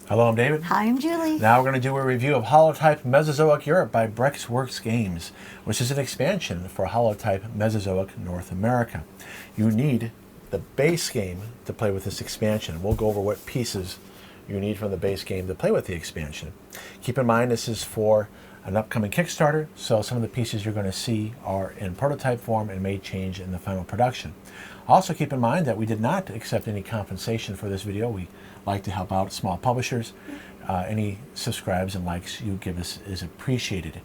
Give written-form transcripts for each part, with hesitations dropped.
Hello, I'm David. Hi, I'm Julie. Now we're going to do a review of Holotype Mesozoic Europe by Brexworks Games, which is an expansion for Holotype Mesozoic North America. You need the base game to play with this expansion. We'll go over what pieces you need from the base game to play with the expansion. Keep in mind this is for an upcoming Kickstarter, so some of the pieces you're going to see are in prototype form and may change in the final production. Also keep in mind that we did not accept any compensation for this video. We like to help out small publishers. Any subscribes and likes you give us is appreciated.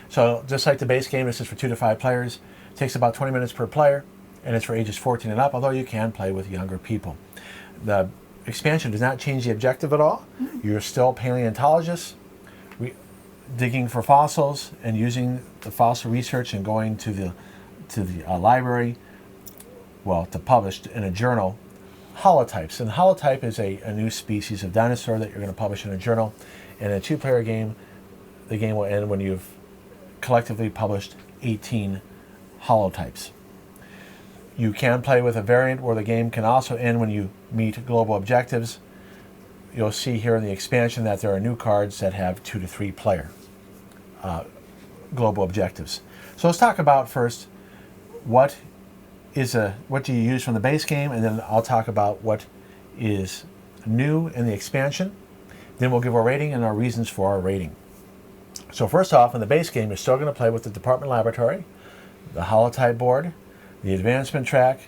So just like the base game, this is for 2 to 5 players. It takes about 20 minutes per player, and it's for ages 14 and up, although you can play with younger people. The expansion does not change the objective at all. You're still paleontologists, digging for fossils and using the fossil research and going to the library, well, to publish in a journal, Holotypes. And Holotype is a new species of dinosaur that you're going to publish in a journal. In a 2-player game, the game will end when you've collectively published 18 Holotypes. You can play with a variant where the game can also end when you meet global objectives. You'll see here in the expansion that there are new cards that have 2 to 3 player global objectives. So let's talk about first what do you use from the base game, and then I'll talk about what is new in the expansion. Then we'll give our rating and our reasons for our rating. So first off, in the base game, you're still going to play with the department laboratory, the holotype board, the advancement track,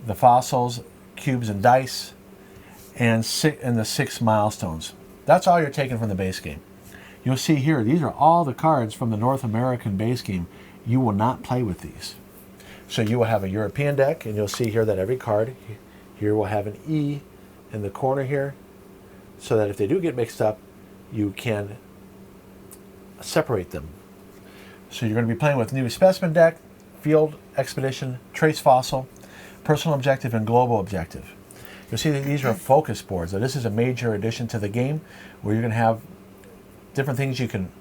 the fossils, cubes and dice, and the 6 milestones. That's all you're taking from the base game. You'll see here, these are all the cards from the North American base game. You will not play with these. So you will have a European deck, and you'll see here that every card here will have an E in the corner here, so that if they do get mixed up, you can separate them. So you're going to be playing with new specimen deck, field expedition, trace fossil, personal objective, and global objective. You'll see that these are focus boards. Now this is a major addition to the game, where you're going to have different things you can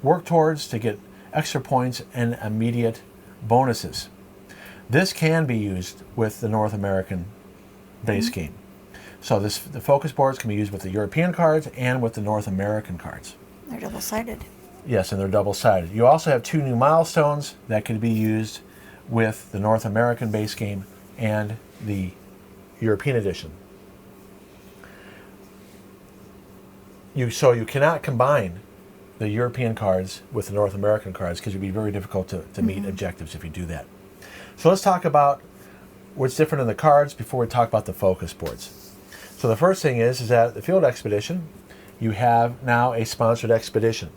work towards to get extra points and immediate bonuses. This can be used with the North American base game. So the focus boards can be used with the European cards and with the North American cards. They're double-sided. Yes, and they're double-sided. You also have 2 new milestones that can be used with the North American base game and the European edition. So you cannot combine the European cards with the North American cards because it would be very difficult to meet objectives if you do that. So let's talk about what's different in the cards before we talk about the focus boards. So the first thing is that the field expedition, you have now a sponsored expedition.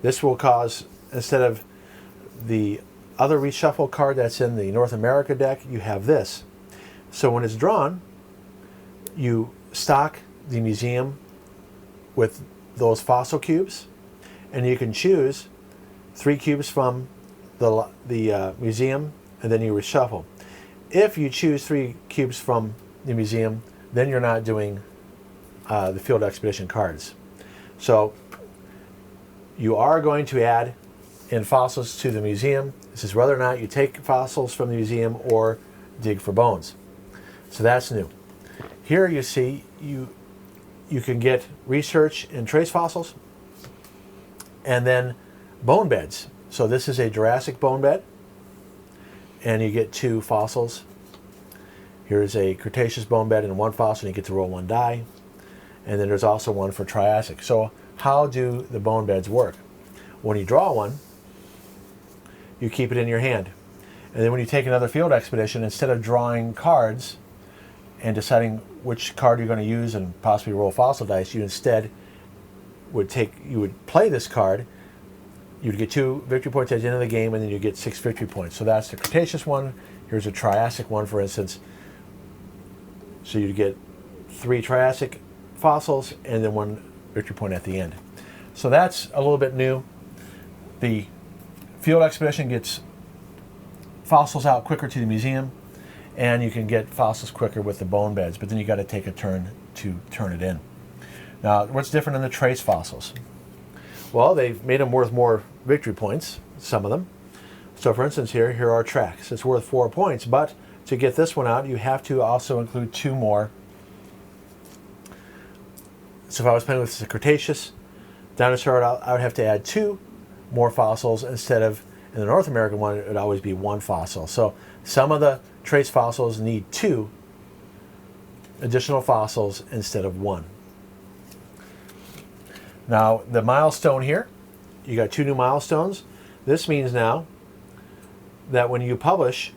This will cause, instead of the other reshuffle card that's in the North America deck, you have this. So when it's drawn, you stock the museum with those fossil cubes, and you can choose 3 cubes from the museum, and then you reshuffle. If you choose 3 cubes from the museum, then you're not doing the field expedition cards. So you are going to add in fossils to the museum. This is whether or not you take fossils from the museum or dig for bones. So that's new. Here you see you can get research in trace fossils and then bone beds. So this is a Jurassic bone bed, and you get 2 fossils. Here's a Cretaceous bone bed and 1 fossil, and you get to roll 1 die. And then there's also one for Triassic. So how do the bone beds work? When you draw one, you keep it in your hand. And then when you take another field expedition, instead of drawing cards and deciding which card you're going to use and possibly roll fossil dice, you instead would play this card. You'd get 2 victory points at the end of the game, and then you get 6 victory points. So that's the Cretaceous one. Here's a Triassic one, for instance. So you'd get 3 Triassic fossils and then 1 victory point at the end. So that's a little bit new. The field expedition gets fossils out quicker to the museum, and you can get fossils quicker with the bone beds, but then you got to take a turn to turn it in. Now, what's different in the trace fossils? Well, they've made them worth more victory points, some of them. So for instance here are tracks. It's worth 4 points, but to get this one out, you have to also include 2 more So if I was playing with the Cretaceous dinosaur, I would have to add 2 more fossils instead of, in the North American one, it would always be 1 fossil. So some of the trace fossils need 2 additional fossils instead of 1. Now, the milestone here, you got 2 new milestones. This means now that when you publish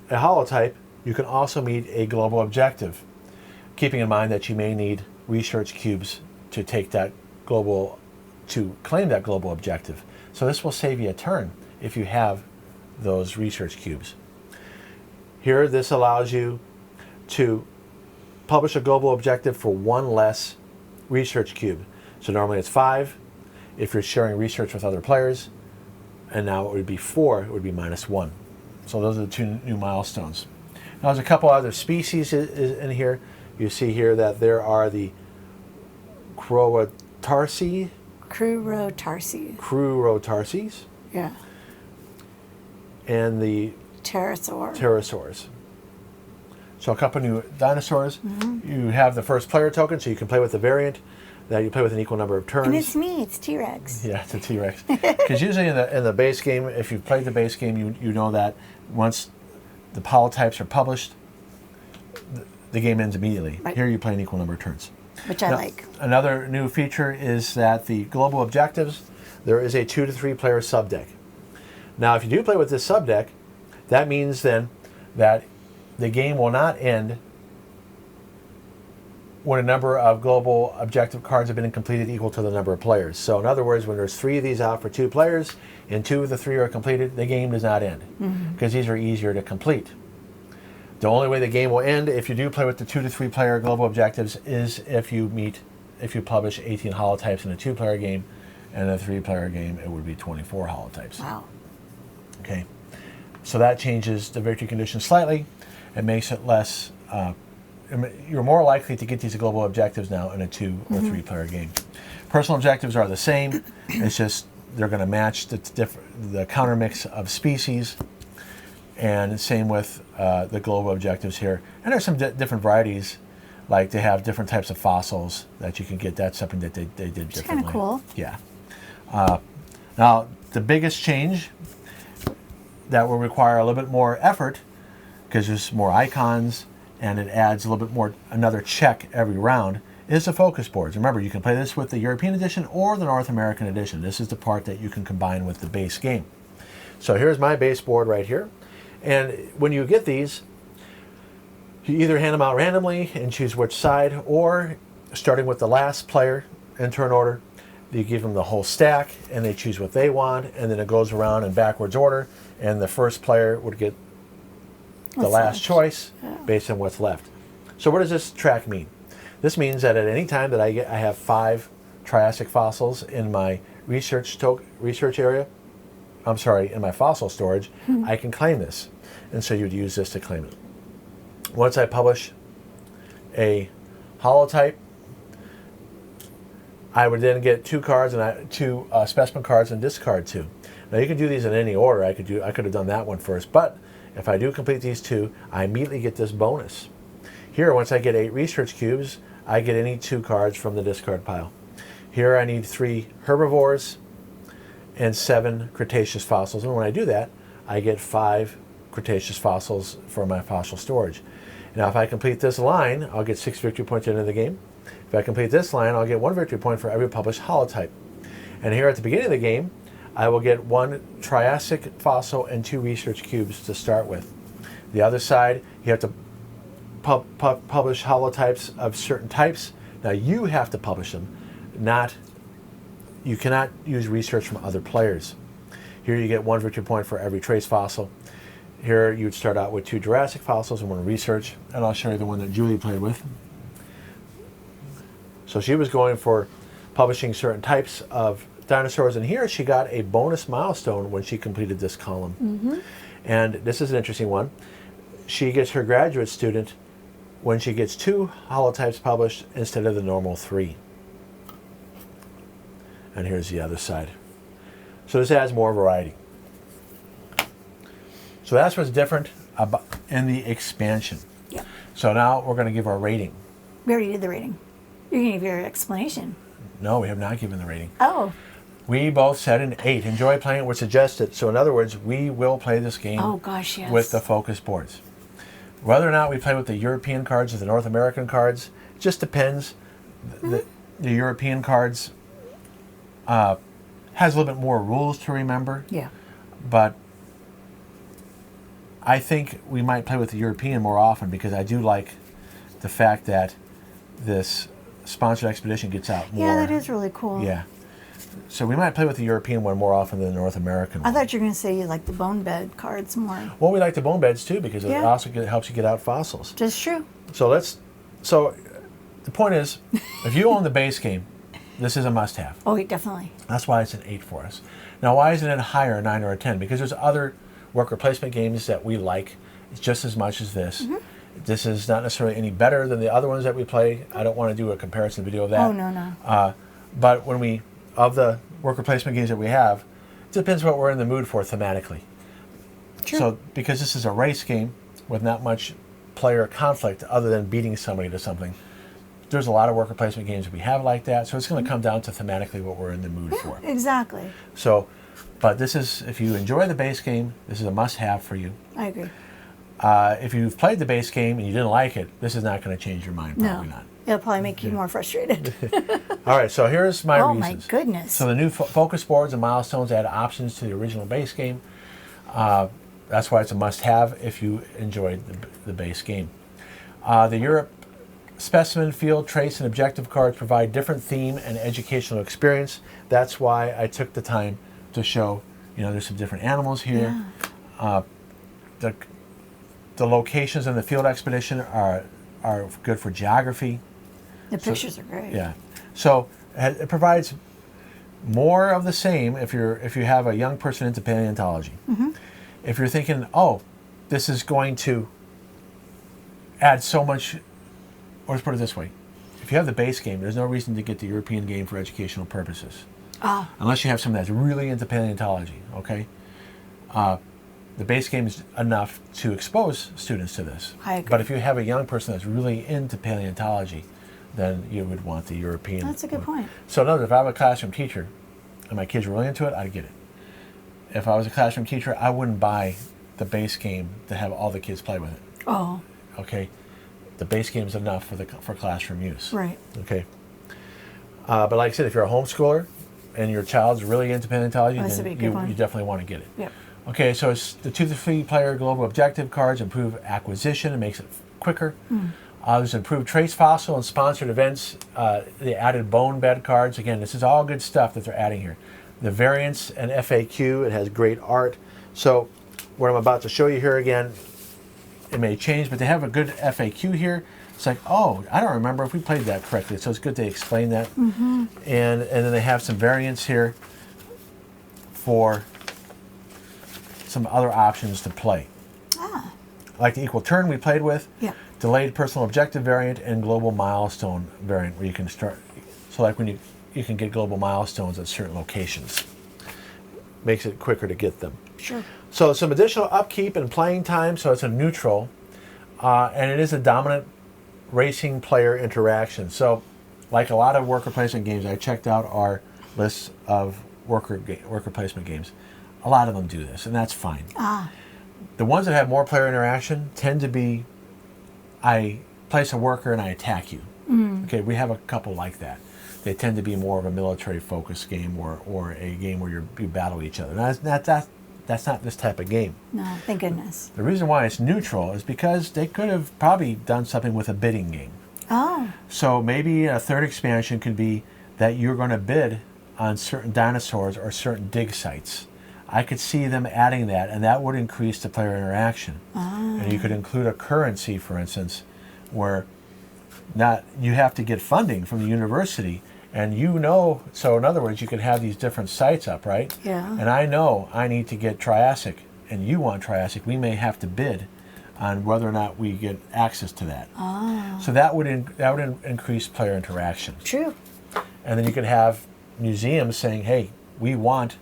a holotype, you can also meet a global objective, keeping in mind that you may need research cubes to take that global, to claim that global objective. So this will save you a turn if you have those research cubes. Here, this allows you to publish a global objective for 1 less research cube. So normally it's 5 if you're sharing research with other players, and now it would be 4, it would be -1. So those are the 2 new milestones. Now there's a couple other species in here. You see here that there are the Crurotarsi. Crurotarses. Yeah. And the pterosaurs. So a couple new dinosaurs. You have the first player token, so you can play with the variant that you play with an equal number of turns. And it's me, it's T-Rex. Yeah, it's a T-Rex. Because usually in the base game, if you've played the base game, you know that once the Holotypes are published, the game ends immediately. Right. Here you play an equal number of turns. Which I like. Another new feature is that the global objectives, there is a 2 to 3 player subdeck. Now, if you do play with this subdeck, that means then that the game will not end when a number of global objective cards have been completed equal to the number of players. So in other words, when there's 3 of these out for 2 players and 2 of the 3 are completed, the game does not end because these are easier to complete. The only way the game will end if you do play with the 2 to 3 player global objectives is if you publish 18 holotypes in a 2-player game, and in a 3-player game it would be 24 holotypes. Wow. Okay, so that changes the victory condition slightly. It makes it less. You're more likely to get these global objectives now in a 2 or 3-player game. Personal objectives are the same. It's just they're going to match the counter mix of species. And same with the global objectives here. And there's some different varieties, like they have different types of fossils that you can get. That's something that they did differently. It's kind of cool. Yeah. Now, the biggest change that will require a little bit more effort, because there's more icons and it adds a little bit more, another check every round, is the focus boards. Remember, you can play this with the European edition or the North American edition. This is the part that you can combine with the base game. So here's my base board right here. And when you get these, you either hand them out randomly and choose which side, or starting with the last player in turn order, you give them the whole stack and they choose what they want, and then it goes around in backwards order, and the first player would get the last choice based on what's left. So what does this track mean? This means that at any time that I have 5 Triassic fossils in my research area, in my fossil storage, I can claim this. And so you'd use this to claim it. Once I publish a holotype, I would then get 2 cards and 2 specimen cards and discard 2. Now you can do these in any order. I could have done that one first, but if I do complete these 2, I immediately get this bonus. Here, once I get 8 research cubes, I get any 2 cards from the discard pile. Here I need 3 herbivores and 7 Cretaceous fossils. And when I do that, I get 5 Cretaceous fossils for my fossil storage. Now, if I complete this line, I'll get 6 victory points at the end of the game. If I complete this line, I'll get 1 victory point for every published holotype. And here at the beginning of the game, I will get 1 Triassic fossil and 2 research cubes to start with. The other side, you have to publish holotypes of certain types. Now, you have to publish them, you cannot use research from other players. Here you get 1 victory point for every trace fossil. Here you'd start out with 2 Jurassic fossils and 1 research, and I'll show you the one that Julie played with. So she was going for publishing certain types of dinosaurs, and here she got a bonus milestone when she completed this column. And this is an interesting one. She gets her graduate student when she gets 2 holotypes published instead of the normal 3. And here's the other side. So this adds more variety. So that's what's different in the expansion. Yep. So now we're going to give our rating. We already did the rating. You can give your explanation. No, we have not given the rating. Oh. We both said an 8. Enjoy playing it, would suggest it. So in other words, we will play this game Oh gosh, yes. with the focus boards. Whether or not we play with the European cards or the North American cards, it just depends. The European cards has a little bit more rules to remember. Yeah. But I think we might play with the European more often because I do like the fact that this sponsored expedition gets out more. Yeah, that is really cool. Yeah. So we might play with the European one more often than the North American one. I thought you were going to say you like the bone bed cards more. Well, we like the bone beds too because it Yeah. also helps you get out fossils. Just true. So the point is, if you own the base game, this is a must-have. Oh, definitely. That's why it's an 8 for us. Now, why isn't it higher, a 9 or a 10? Because there's other worker placement games that we like just as much as this. This is not necessarily any better than the other ones that we play. I don't want to do a comparison video of that. Oh, no. But of the worker placement games that we have, it depends what we're in the mood for thematically. True. So, because this is a race game with not much player conflict other than beating somebody to something, there's a lot of worker placement games that we have like that. So it's going to come down to thematically what we're in the mood for. Exactly. So, but this is, if you enjoy the base game, this is a must-have for you. I agree. If you've played the base game and you didn't like it, this is not going to change your mind. Probably No. not. It'll probably make you more frustrated. All right, so here's my Oh, reasons. my goodness. So the new focus boards and milestones add options to the original base game. That's why it's a must-have if you enjoyed the base game. The Europe specimen, field, trace, and objective cards provide different theme and educational experience. That's why I took the time to show, there's some different animals here. Yeah. The locations in the field expedition are good for geography. The pictures are great. Yeah. So it provides more of the same if you have a young person into paleontology. If you're thinking, oh, this is going to add so much, or let's put it this way. If you have the base game, there's no reason to get the European game for educational purposes. Unless you have someone that's really into paleontology, okay? The base game is enough to expose students to this. I agree. But if you have a young person that's really into paleontology, then you would want the European. That's a good point. So in other words, if I have a classroom teacher and my kids are really into it, I'd get it. If I was a classroom teacher, I wouldn't buy the base game to have all the kids play with it. Oh. Okay? The base game is enough for classroom use. Right. Okay? But like I said, if you're a homeschooler and your child's really into paleontology, That's a then big good one. you definitely want to get it. Yep. Okay, so it's the 2 to 3 player global objective cards improve acquisition and makes it quicker. There's improved trace fossil and sponsored events. The added bone bed cards. Again, this is all good stuff that they're adding here. The variants and FAQ, it has great art. So what I'm about to show you here again, it may change, but they have a good FAQ here. It's like, oh, I don't remember if we played that correctly. So it's good they explain that. And then they have some variants here for some other options to play. Like the equal turn we played with, delayed personal objective variant, and global milestone variant, where you can start. So like when you can get global milestones at certain locations. Makes it quicker to get them. Sure. So some additional upkeep and playing time, so it's a neutral, and it is a dominant racing player interaction. So like a lot of worker placement games, I checked out our lists of worker placement games. A lot of them do this, and that's fine. The ones that have more player interaction tend to be, I place a worker and I attack you. Okay, we have a couple like that. They tend to be more of a military-focused game or a game where you battle each other. Now, that's not this type of game. No, thank goodness. The reason why it's neutral is because they could have probably done something with a bidding game. Oh. So maybe a third expansion could be that you're going to bid on certain dinosaurs or certain dig sites. I could see them adding that, and that would increase the player interaction. And you could include a currency, for instance, where you have to get funding from the university, and so in other words, you could have these different sites up, right? Yeah. And I know I need to get Triassic, and you want Triassic. We may have to bid on whether or not we get access to that. So that would increase player interaction. True. And then you could have museums saying, hey, we want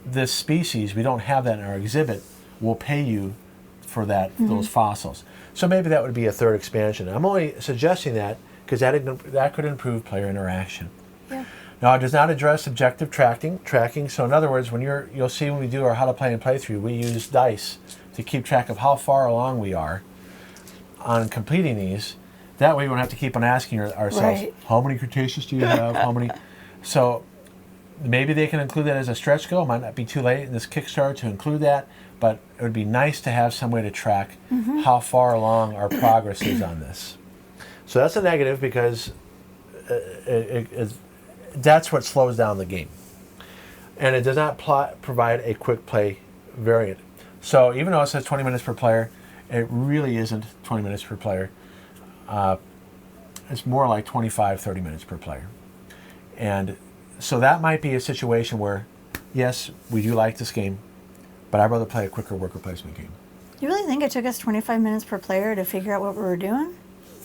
this species, we don't have that in our exhibit, we'll pay you for that those fossils. So maybe that would be a third expansion. I'm only suggesting that because that could improve player interaction. Yeah. Now, it does not address objective tracking. So in other words, you'll see when we do our how to play and playthrough, we use dice to keep track of how far along we are on completing these. That way we don't have to keep on asking ourselves, Right. how many Cretaceous do you have? How many? So maybe they can include that as a stretch goal. It might not be too late in this Kickstarter to include that, but it would be nice to have some way to track how far along our progress is on this. So that's a negative because that's what slows down the game. And it does not provide a quick play variant. So even though it says 20 minutes per player, it really isn't 20 minutes per player. It's more like 25, 30 minutes per player. And so that might be a situation where, yes, we do like this game, but I'd rather play a quicker worker placement game. You really think it took us 25 minutes per player to figure out what we were doing?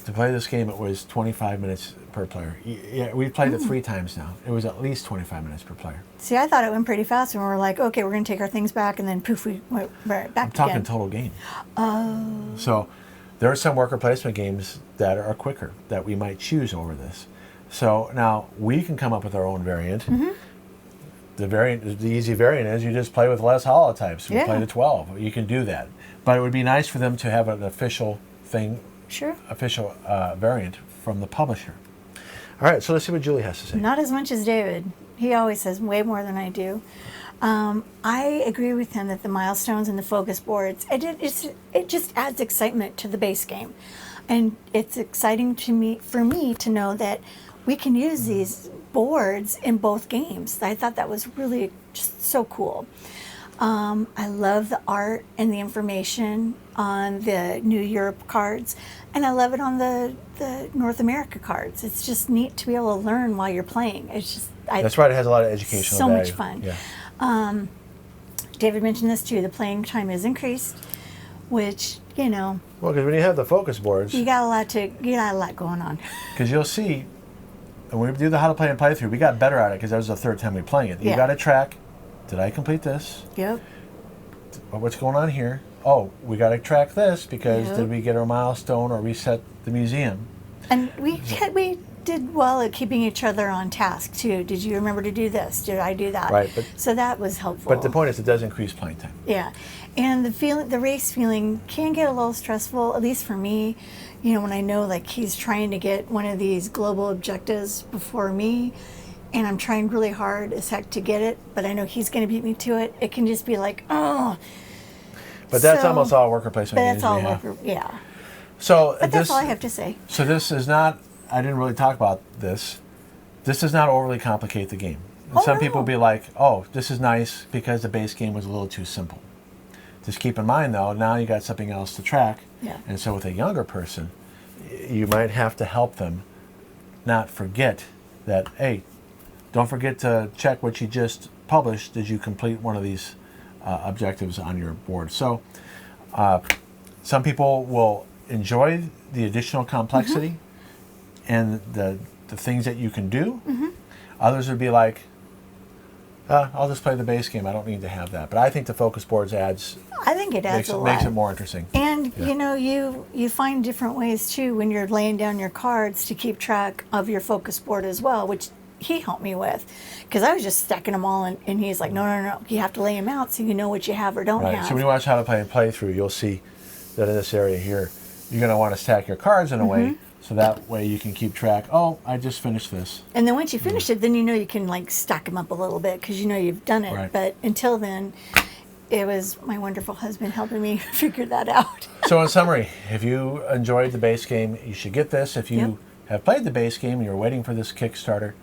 To play this game, it was 25 minutes per player. Yeah, we've played it 3 times now. It was at least 25 minutes per player. See, I thought it went pretty fast, and we were like, okay, we're going to take our things back, and then poof, we went right back I'm talking again. total game. Oh. So there are some worker placement games that are quicker that we might choose over this. So now we can come up with our own variant. The easy variant is you just play with less holotypes. We play to 12. You can do that. But it would be nice for them to have an official thing, official variant from the publisher. All right, so let's see what Julie has to say. Not as much as David. He always says way more than I do. I agree with him that the milestones and the focus boards, it just adds excitement to the base game. And it's exciting for me to know that we can use these boards in both games. I thought that was really just so cool. I love the art and the information on the New Europe cards, and I love it on the North America cards. It's just neat to be able to learn while you're playing. It's just that's right. It has a lot of educational so value. much fun. Yeah. David mentioned this too. The playing time is increased, which Well, because when you have the focus boards, you got a lot going on. Because you'll see, when we do the how to play and playthrough, we got better at it because that was the 3rd time we playing it. You got to track. Did I complete this? Yep. What's going on here? Oh, we got to track this because did we get our milestone or reset the museum? And we did well at keeping each other on task too. Did you remember to do this? Did I do that? Right. So that was helpful. But the point is, it does increase playing time. Yeah, and the race feeling can get a little stressful, at least for me. When I know like he's trying to get one of these global objectives before me, and I'm trying really hard as heck to get it, but I know he's going to beat me to it. It can just be like, oh. But that's almost all worker placement games But we that's have. all yeah. So But that's all I have to say. So this is not. I didn't really talk about this. This does not overly complicate the game. And some people will be like, "Oh, this is nice because the base game was a little too simple." Just keep in mind, though, now you got something else to track. Yeah. And so with a younger person, you might have to help them not forget that, hey, don't forget to check what you just published. Did you complete one of these objectives on your board? So some people will enjoy the additional complexity and the things that you can do. Others would be like, I'll just play the base game. I don't need to have that. But I think the focus boards adds a lot. Makes it more interesting. And you find different ways too when you're laying down your cards to keep track of your focus board as well, which he helped me with, because I was just stacking them all, and he's like, no, you have to lay them out so you know what you have or don't have. So when you watch how to play and playthrough, you'll see that in this area here, you're going to want to stack your cards in a way so that way you can keep track. Oh, I just finished this. And then once you finish it, then you can like stack them up a little bit because you've done it. Right. But until then, it was my wonderful husband helping me figure that out. So in summary, if you enjoyed the base game, you should get this. If you have played the base game and you're waiting for this Kickstarter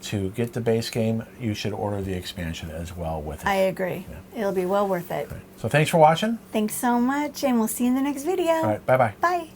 to get the base game, you should order the expansion as well with it. I agree. Yeah. It'll be well worth it. Right. So thanks for watching. Thanks so much, and we'll see you in the next video. All right, bye-bye. Bye.